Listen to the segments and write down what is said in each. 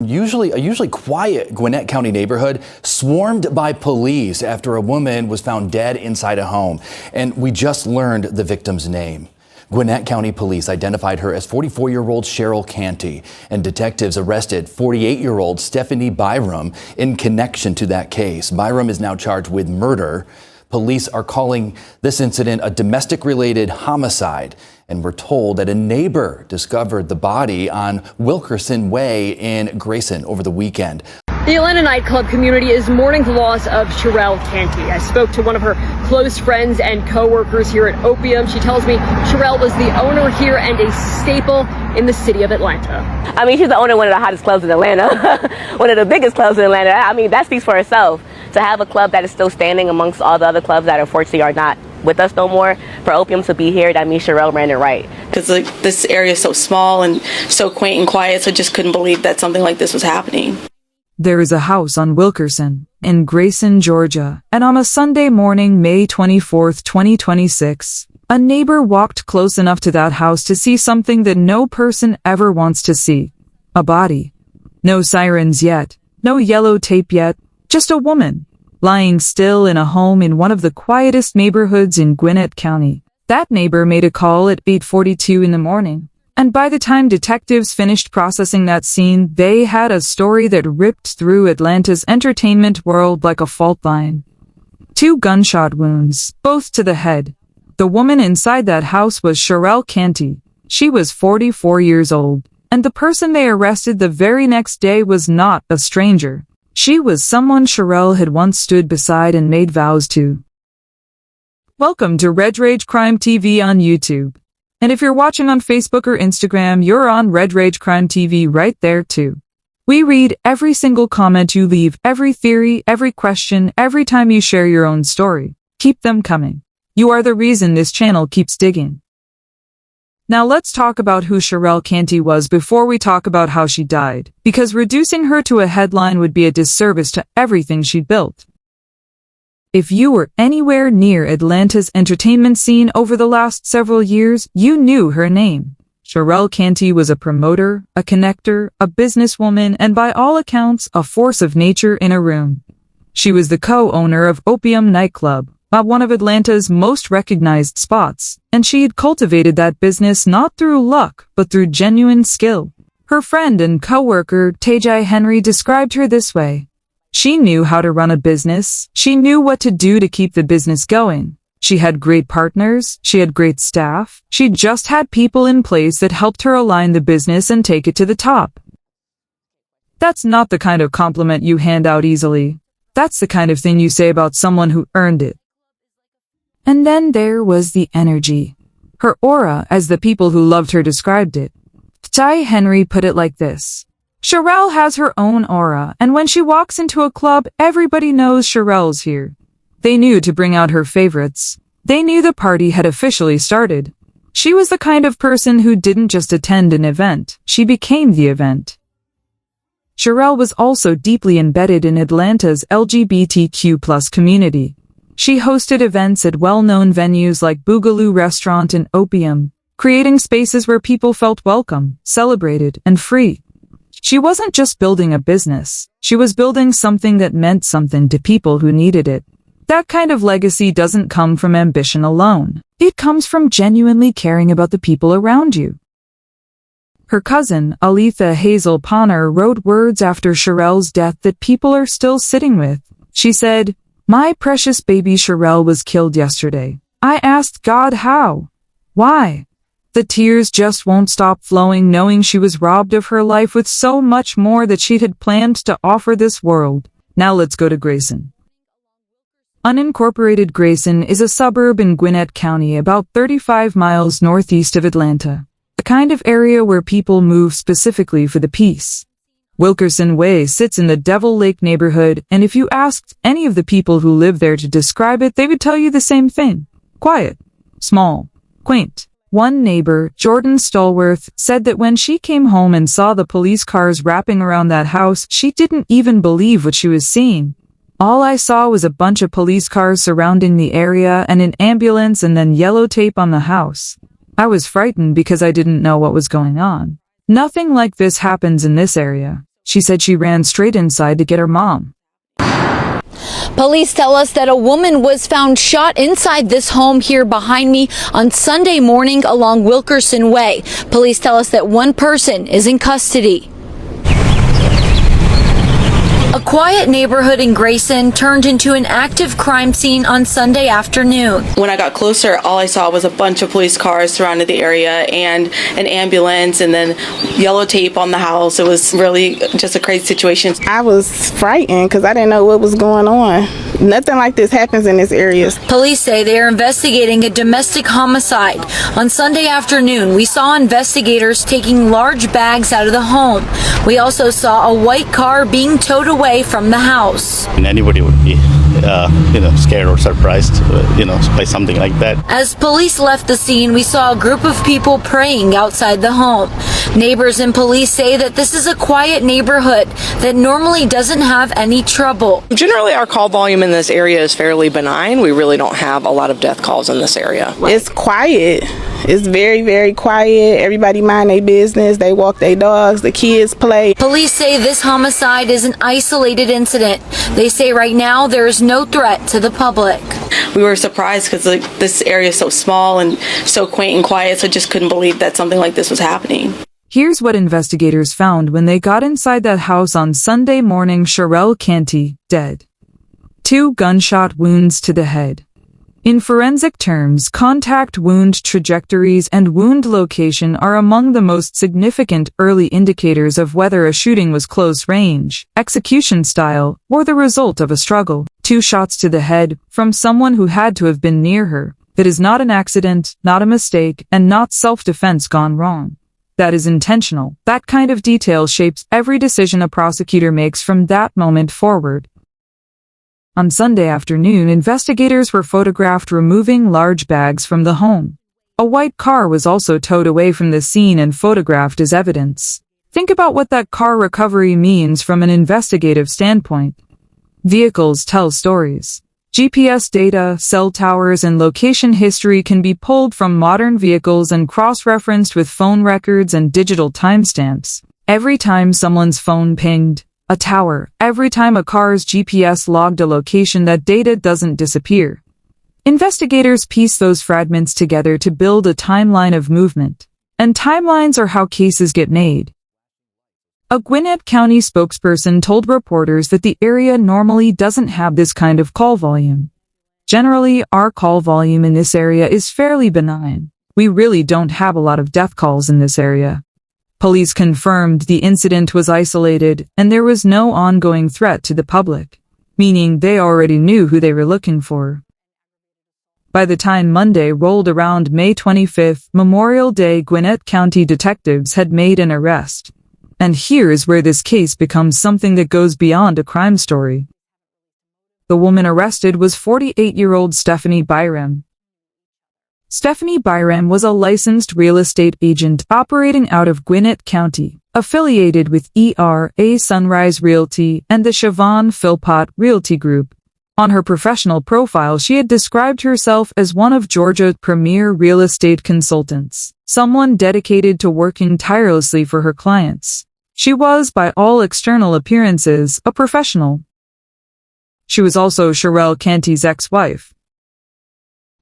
A usually quiet Gwinnett County neighborhood swarmed by police after a woman was found dead inside a home. And we just learned the victim's name. Gwinnett County Police identified her as 44-year-old Sharell Canty, and detectives arrested 48-year-old Stephanie Byram in connection to that case. Byram is now charged with murder. Police are calling this incident a domestic-related homicide, and we're told that a neighbor discovered the body on Wilkerson Way in Grayson over the weekend. The Atlanta nightclub community is mourning the loss of Sharell Canty. I spoke to one of her close friends and co-workers here at Opium. She tells me Sharell was the owner here and a staple in the city of Atlanta. I mean, she's the owner of one of the hottest clubs in Atlanta, one of the biggest clubs in Atlanta. I mean, that speaks for itself. To have a club that is still standing amongst all the other clubs that unfortunately are not with us no more, for Opium to be here, that means Sharell ran it right. Because this area is so small and so quaint and quiet, so I just couldn't believe that something like this was happening. There is a house on Wilkerson in Grayson, Georgia, and on a Sunday morning, May 24, 2026, a neighbor walked close enough to that house to see something that no person ever wants to see. A body. No sirens yet, no yellow tape yet, just a woman, lying still in a home in one of the quietest neighborhoods in Gwinnett County. That neighbor made a call at 8:42 in the morning. And by the time detectives finished processing that scene, they had a story that ripped through Atlanta's entertainment world like a fault line. 2 gunshot wounds, both to the head. The woman inside that house was Sharell Canty. She was 44 years old. And the person they arrested the very next day was not a stranger. She was someone Sharell had once stood beside and made vows to. Welcome to Red Rage Crime TV on YouTube. And if you're watching on Facebook or Instagram, you're on Red Rage Crime TV right there too. We read every single comment you leave, every theory, every question, every time you share your own story. Keep them coming. You are the reason this channel keeps digging. Now let's talk about who Sharell Canty was before we talk about how she died, because reducing her to a headline would be a disservice to everything she built. If you were anywhere near Atlanta's entertainment scene over the last several years, you knew her name. Sharell Canty was a promoter, a connector, a businesswoman, and by all accounts, a force of nature in a room. She was the co-owner of Opium nightclub, one of Atlanta's most recognized spots, and she had cultivated that business not through luck, but through genuine skill. Her friend and co-worker, Tajai Henry, described her this way. She knew how to run a business. She knew what to do to keep the business going. She had great partners. She had great staff. She just had people in place that helped her align the business and take it to the top. That's not the kind of compliment you hand out easily. That's the kind of thing you say about someone who earned it. And then there was the energy. Her aura, as the people who loved her described it. Tajai Henry put it like this. Sharell has her own aura, and when she walks into a club, everybody knows Sharell's here. They knew to bring out her favorites. They knew the party had officially started. She was the kind of person who didn't just attend an event, she became the event. Sharell was also deeply embedded in Atlanta's LGBTQ+ community. She hosted events at well-known venues like Boogaloo Restaurant and Opium, creating spaces where people felt welcome, celebrated, and free. She wasn't just building a business. She was building something that meant something to people who needed it. That kind of legacy doesn't come from ambition alone. It comes from genuinely caring about the people around you. Her cousin, Aletha Hazel Ponner, wrote words after Sharell's death that people are still sitting with. She said, "My precious baby Sharell was killed yesterday. I asked God how. Why? The tears just won't stop flowing knowing she was robbed of her life with so much more that she had planned to offer this world." Now let's go to Grayson. Unincorporated Grayson is a suburb in Gwinnett County about 35 miles northeast of Atlanta, a kind of area where people move specifically for the peace. Wilkerson Way sits in the Devil Lake neighborhood, and if you asked any of the people who live there to describe it, they would tell you the same thing. Quiet, small, quaint. One neighbor, Jordan Stallworth, said that when she came home and saw the police cars wrapping around that house, she didn't even believe what she was seeing. All I saw was a bunch of police cars surrounding the area and an ambulance and then yellow tape on the house. I was frightened because I didn't know what was going on. Nothing like this happens in this area. She said she ran straight inside to get her mom. Police tell us that a woman was found shot inside this home here behind me on Sunday morning along Wilkerson Way. Police tell us that one person is in custody. A quiet neighborhood in Grayson turned into an active crime scene on Sunday afternoon. When I got closer, all I saw was a bunch of police cars surrounded the area and an ambulance and then yellow tape on the house. It was really just a crazy situation. I was frightened because I didn't know what was going on. Nothing like this happens in this area. Police say they are investigating a domestic homicide. On Sunday afternoon, we saw investigators taking large bags out of the home. We also saw a white car being towed away from the house. And anybody would be, scared or surprised, by something like that. As police left the scene, we saw a group of people praying outside the home. Neighbors and police say that this is a quiet neighborhood that normally doesn't have any trouble. Generally, our call volume in this area is fairly benign. We really don't have a lot of death calls in this area. It's quiet. It's very, very quiet. Everybody mind their business. They walk their dogs. The kids play. Police say this homicide is an isolated incident. They say right now there is no threat to the public. We were surprised because this area is so small and so quaint and quiet, so just couldn't believe that something like this was happening. Here's what investigators found when they got inside that house on Sunday morning. Sharell Canty, dead. 2 gunshot wounds to the head. In forensic terms, contact wound trajectories and wound location are among the most significant early indicators of whether a shooting was close range, execution style, or the result of a struggle. 2 shots to the head from someone who had to have been near her. That is not an accident, not a mistake, and not self-defense gone wrong. That is intentional. That kind of detail shapes every decision a prosecutor makes from that moment forward. On Sunday afternoon, investigators were photographed removing large bags from the home. A white car was also towed away from the scene and photographed as evidence. Think about what that car recovery means from an investigative standpoint. Vehicles tell stories. GPS data, cell towers, and location history can be pulled from modern vehicles and cross-referenced with phone records and digital timestamps. Every time someone's phone pinged a tower, every time a car's GPS logged a location, that data doesn't disappear. Investigators piece those fragments together to build a timeline of movement. And timelines are how cases get made. A Gwinnett County spokesperson told reporters that the area normally doesn't have this kind of call volume. Generally, our call volume in this area is fairly benign. We really don't have a lot of death calls in this area. Police confirmed the incident was isolated and there was no ongoing threat to the public, meaning they already knew who they were looking for. By the time Monday rolled around, May 25th, Memorial Day, Gwinnett County detectives had made an arrest. And here is where this case becomes something that goes beyond a crime story. The woman arrested was 48-year-old Stephanie Byram. Stephanie Byram was a licensed real estate agent operating out of Gwinnett County, affiliated with ERA Sunrise Realty and the Siobhan Philpott Realty Group. On her professional profile, she had described herself as one of Georgia's premier real estate consultants, someone dedicated to working tirelessly for her clients. She was, by all external appearances, a professional. She was also Sharell Canty's ex-wife.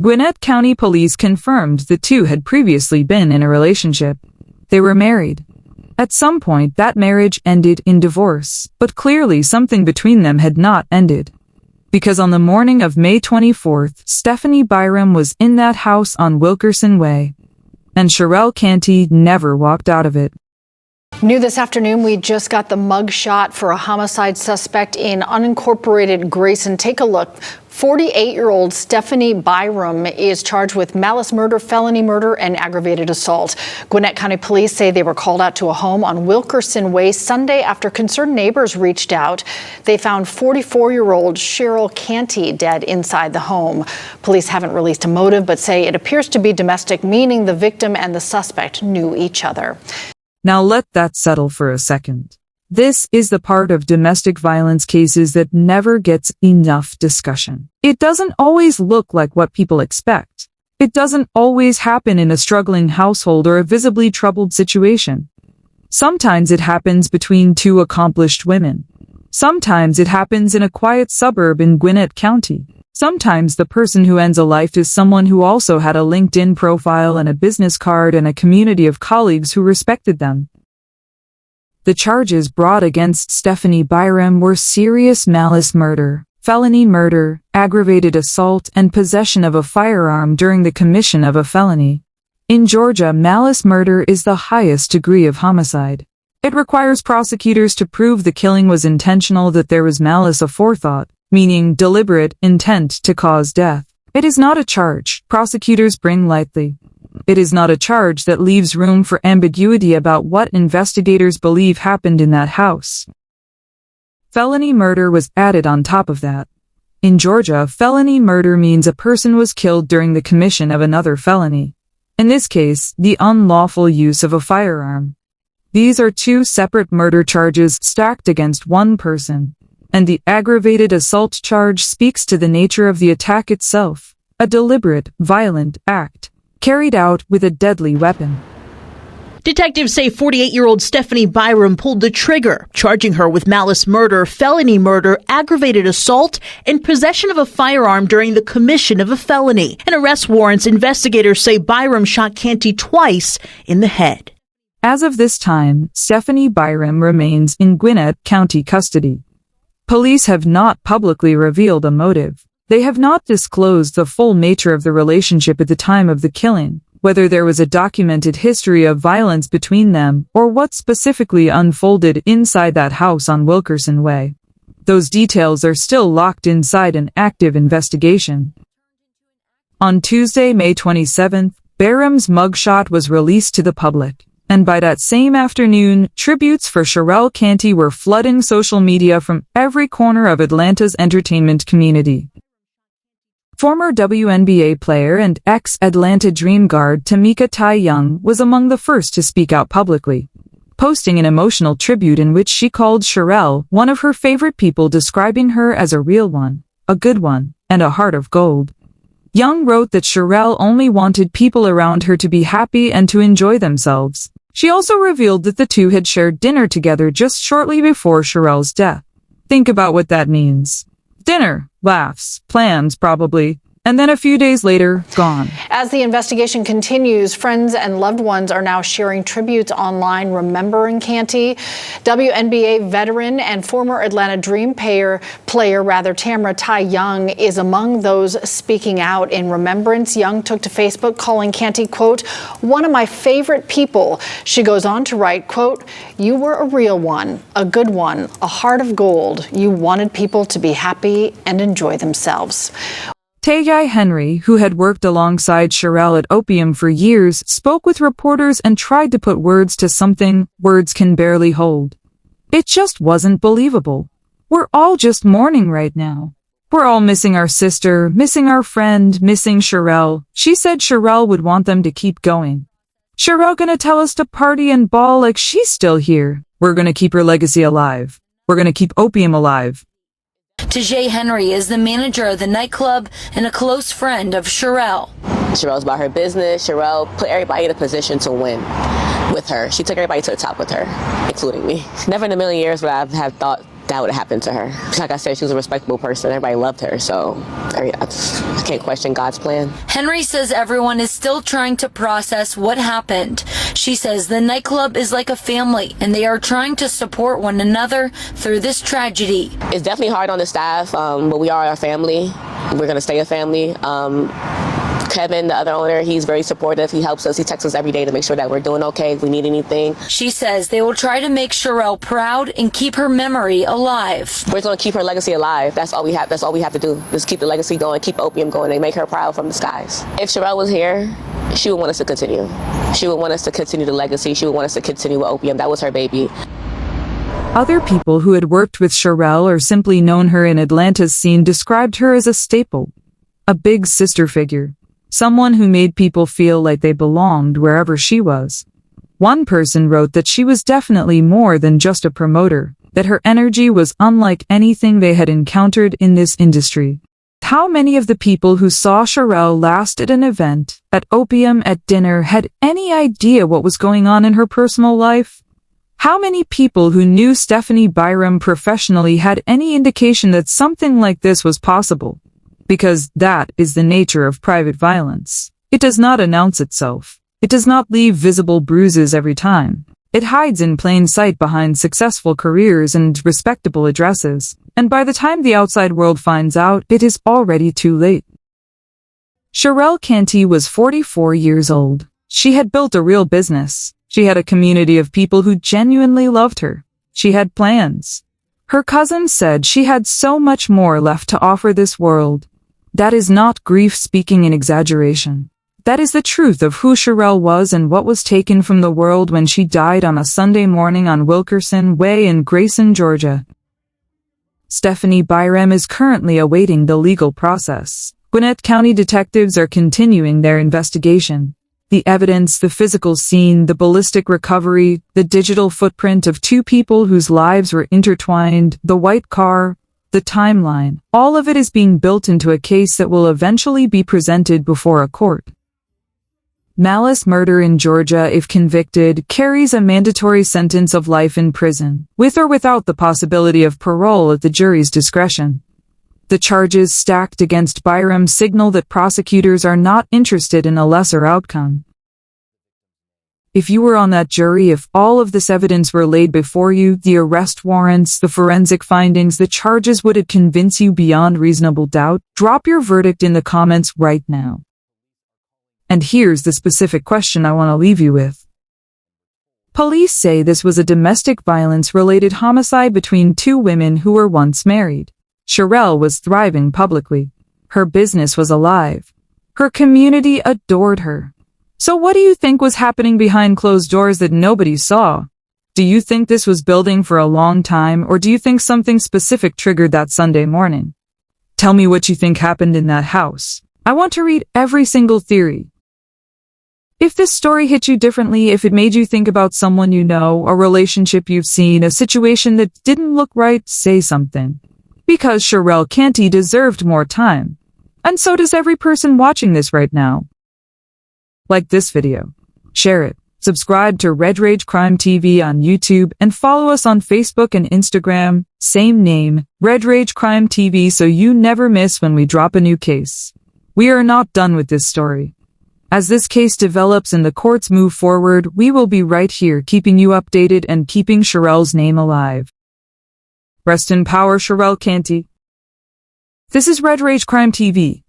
Gwinnett County Police confirmed the two had previously been in a relationship. They were married. At some point, that marriage ended in divorce, but clearly something between them had not ended. Because on the morning of May 24th, Stephanie Byram was in that house on Wilkerson Way, and Sharell Canty never walked out of it. New this afternoon, we just got the mug shot for a homicide suspect in unincorporated Grayson. Take a look. 48-year-old Stephanie Byram is charged with malice murder, felony murder, and aggravated assault. Gwinnett County Police say they were called out to a home on Wilkerson Way Sunday after concerned neighbors reached out. They found 44-year-old Sharell Canty dead inside the home. Police haven't released a motive, but say it appears to be domestic, meaning the victim and the suspect knew each other. Now let that settle for a second. This is the part of domestic violence cases that never gets enough discussion. It doesn't always look like what people expect. It doesn't always happen in a struggling household or a visibly troubled situation. Sometimes it happens between two accomplished women. Sometimes it happens in a quiet suburb in Gwinnett County. Sometimes the person who ends a life is someone who also had a LinkedIn profile and a business card and a community of colleagues who respected them. The charges brought against Stephanie Byram were serious malice murder, felony murder, aggravated assault, and possession of a firearm during the commission of a felony. In Georgia, malice murder is the highest degree of homicide. It requires prosecutors to prove the killing was intentional, that there was malice aforethought, meaning deliberate intent to cause death. It is not a charge prosecutors bring lightly. It is not a charge that leaves room for ambiguity about what investigators believe happened in that house. Felony murder was added on top of that. In Georgia, felony murder means a person was killed during the commission of another felony. In this case, the unlawful use of a firearm. These are two separate murder charges stacked against one person. And the aggravated assault charge speaks to the nature of the attack itself, a deliberate, violent act, carried out with a deadly weapon. Detectives say 48-year-old Stephanie Byram pulled the trigger, charging her with malice murder, felony murder, aggravated assault, and possession of a firearm during the commission of a felony. In arrest warrants, investigators say Byram shot Canty twice in the head. As of this time, Stephanie Byram remains in Gwinnett County custody. Police have not publicly revealed a motive. They have not disclosed the full nature of the relationship at the time of the killing, whether there was a documented history of violence between them, or what specifically unfolded inside that house on Wilkerson Way. Those details are still locked inside an active investigation. On Tuesday, May 27th, Byram's mugshot was released to the public. And by that same afternoon, tributes for Sharell Canty were flooding social media from every corner of Atlanta's entertainment community. Former WNBA player and ex-Atlanta Dream guard Tamika Ty Young was among the first to speak out publicly, posting an emotional tribute in which she called Sharell one of her favorite people, describing her as a real one, a good one, and a heart of gold. Young wrote that Sharell only wanted people around her to be happy and to enjoy themselves. She also revealed that the two had shared dinner together just shortly before Sharell's death. Think about what that means. Dinner, laughs, plans probably, and then a few days later, gone. As the investigation continues, friends and loved ones are now sharing tributes online remembering Canty. WNBA veteran and former Atlanta Dream player Tamika Ty Young is among those speaking out in remembrance. Young took to Facebook calling Canty, quote, "one of my favorite people." She goes on to write, quote, "You were a real one, a good one, a heart of gold. You wanted people to be happy and enjoy themselves." Tajai Henry, who had worked alongside Sharell at Opium for years, spoke with reporters and tried to put words to something words can barely hold. It just wasn't believable. We're all just mourning right now. We're all missing our sister, missing our friend, missing Sharell. She said Sharell would want them to keep going. Sharell gonna tell us to party and ball like she's still here. We're gonna keep her legacy alive. We're gonna keep Opium alive. Tajai Henry is the manager of the nightclub and a close friend of Sharell. Sharell's about her business. Sharell put everybody in a position to win with her. She took everybody to the top with her, including me. Never in a million years would I have thought that would have happened to her. Like I said, she was a respectable person. Everybody loved her, so I can't question God's plan. Henry says everyone is still trying to process what happened. She says the nightclub is like a family, and they are trying to support one another through this tragedy. It's definitely hard on the staff, but we are our family. We're going to stay a family. Kevin, the other owner, he's very supportive. He helps us. He texts us every day to make sure that we're doing okay, if we need anything. She says they will try to make Sharell proud and keep her memory alive. We're going to keep her legacy alive. That's all we have. That's all we have to do. Just keep the legacy going, keep Opium going, and make her proud from the skies. If Sharell was here, she would want us to continue. She would want us to continue the legacy. She would want us to continue with Opium. That was her baby. Other people who had worked with Sharell or simply known her in Atlanta's scene described her as a staple, a big sister figure. Someone who made people feel like they belonged wherever she was. One person wrote that she was definitely more than just a promoter, that her energy was unlike anything they had encountered in this industry. How many of the people who saw Sharell last at an event, at Opium, at dinner, had any idea what was going on in her personal life? How many people who knew Stephanie Byram professionally had any indication that something like this was possible? Because that is the nature of private violence. It does not announce itself. It does not leave visible bruises every time. It hides in plain sight behind successful careers and respectable addresses. And by the time the outside world finds out, it is already too late. Sharell Canty was 44 years old. She had built a real business. She had a community of people who genuinely loved her. She had plans. Her cousin said she had so much more left to offer this world. That is not grief speaking in exaggeration. That is the truth of who Sharell was and what was taken from the world when she died on a Sunday morning on Wilkerson Way in Grayson, Georgia. Stephanie Byram is currently awaiting the legal process. Gwinnett County detectives are continuing their investigation. The evidence, the physical scene, the ballistic recovery, the digital footprint of two people whose lives were intertwined, the white car, the timeline, all of it is being built into a case that will eventually be presented before a court. Malice murder in Georgia, if convicted, carries a mandatory sentence of life in prison, with or without the possibility of parole at the jury's discretion. The charges stacked against Byram signal that prosecutors are not interested in a lesser outcome. If you were on that jury, if all of this evidence were laid before you, the arrest warrants, the forensic findings, the charges, would it convince you beyond reasonable doubt? Drop your verdict in the comments right now. And here's the specific question I want to leave you with. Police say this was a domestic violence-related homicide between two women who were once married. Sharell was thriving publicly. Her business was alive. Her community adored her. So what do you think was happening behind closed doors that nobody saw? Do you think this was building for a long time, or do you think something specific triggered that Sunday morning? Tell me what you think happened in that house. I want to read every single theory. If this story hit you differently, if it made you think about someone you know, a relationship you've seen, a situation that didn't look right, say something. Because Sharell Canty deserved more time. And so does every person watching this right now. Like this video. Share it. Subscribe to Red Rage Crime TV on YouTube and follow us on Facebook and Instagram. Same name, Red Rage Crime TV, so you never miss when we drop a new case. We are not done with this story. As this case develops and the courts move forward, we will be right here keeping you updated and keeping Sharell's name alive. Rest in power, Sharell Canty. This is Red Rage Crime TV.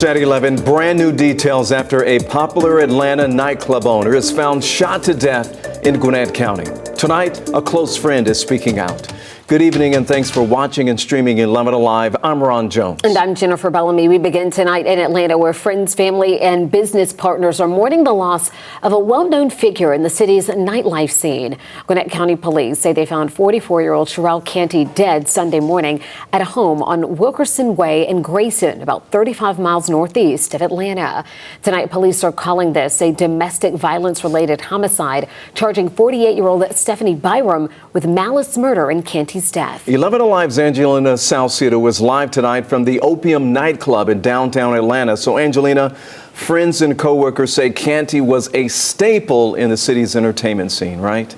At 11, brand new details after a popular Atlanta nightclub owner is found shot to death in Gwinnett County. Tonight, a close friend is speaking out. Good evening and thanks for watching and streaming 11 Alive. I'm Ron Jones. And I'm Jennifer Bellamy. We begin tonight in Atlanta where friends, family, and business partners are mourning the loss of a well-known figure in the city's nightlife scene. Gwinnett County Police say they found 44-year-old Sharell Canty dead Sunday morning at a home on Wilkerson Way in Grayson, about 35 miles northeast of Atlanta. Tonight, police are calling this a domestic violence-related homicide, charging 48-year-old Stephanie Byram with malice murder in Canty's death. 11 Alive's Angelina Salcedo was live tonight from the Opium nightclub in downtown Atlanta. So, Angelina, friends and co-workers say Canty was a staple in the city's entertainment scene, right?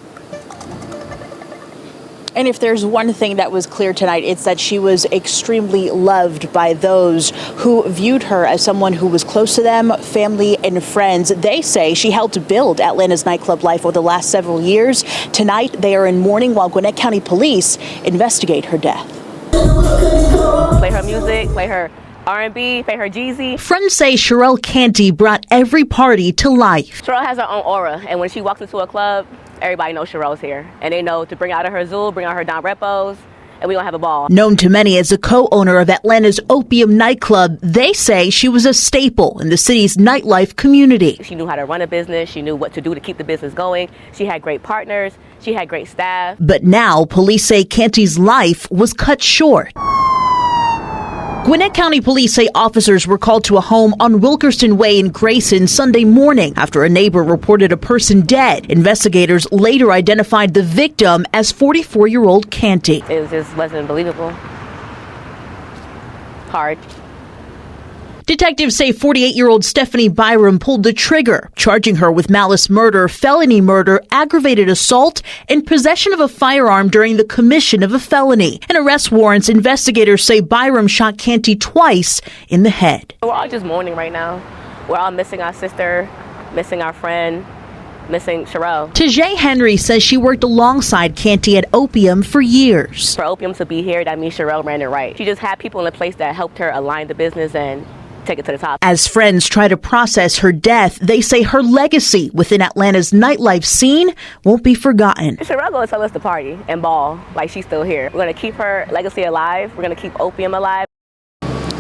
And if there's one thing that was clear tonight, it's that she was extremely loved by those who viewed her as someone who was close to them, family and friends. They say she helped build Atlanta's nightclub life over the last several years. Tonight, they are in mourning while Gwinnett County Police investigate her death. Play her music, play her R&B, play her Jeezy. Friends say Sharell Canty brought every party to life. Sharell has her own aura, and when she walks into a club, everybody knows Sharell's here. And they know to bring out her Zool, bring out her Don Repos, and we're going to have a ball. Known to many as the co-owner of Atlanta's Opium nightclub, they say she was a staple in the city's nightlife community. She knew how to run a business. She knew what to do to keep the business going. She had great partners. She had great staff. But now police say Canty's life was cut short. Gwinnett County Police say officers were called to a home on Wilkerson Way in Grayson Sunday morning after a neighbor reported a person dead. Investigators later identified the victim as 44-year-old Canty. It just wasn't believable. Hard. Detectives say 48-year-old Stephanie Byram pulled the trigger, charging her with malice murder, felony murder, aggravated assault, and possession of a firearm during the commission of a felony. In arrest warrants, investigators say Byram shot Canty twice in the head. We're all just mourning right now. We're all missing our sister, missing our friend, missing Sharell. Tajay Henry says she worked alongside Canty at Opium for years. For Opium to be here, that means Sharell ran it right. She just had people in the place that helped her align the business and take it to the top. As friends try to process her death, they say her legacy within Atlanta's nightlife scene won't be forgotten. Sharell gonna tell us to party and ball like she's still here. We're gonna keep her legacy alive. We're gonna keep Opium alive.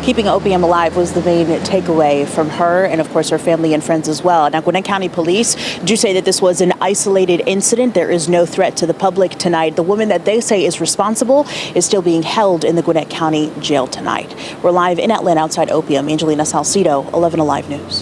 Keeping Opium alive was the main takeaway from her and, of course, her family and friends as well. Now, Gwinnett County Police do say that this was an isolated incident. There is no threat to the public tonight. The woman that they say is responsible is still being held in the Gwinnett County Jail tonight. We're live in Atlanta outside Opium. Angelina Salcido, 11 Alive News.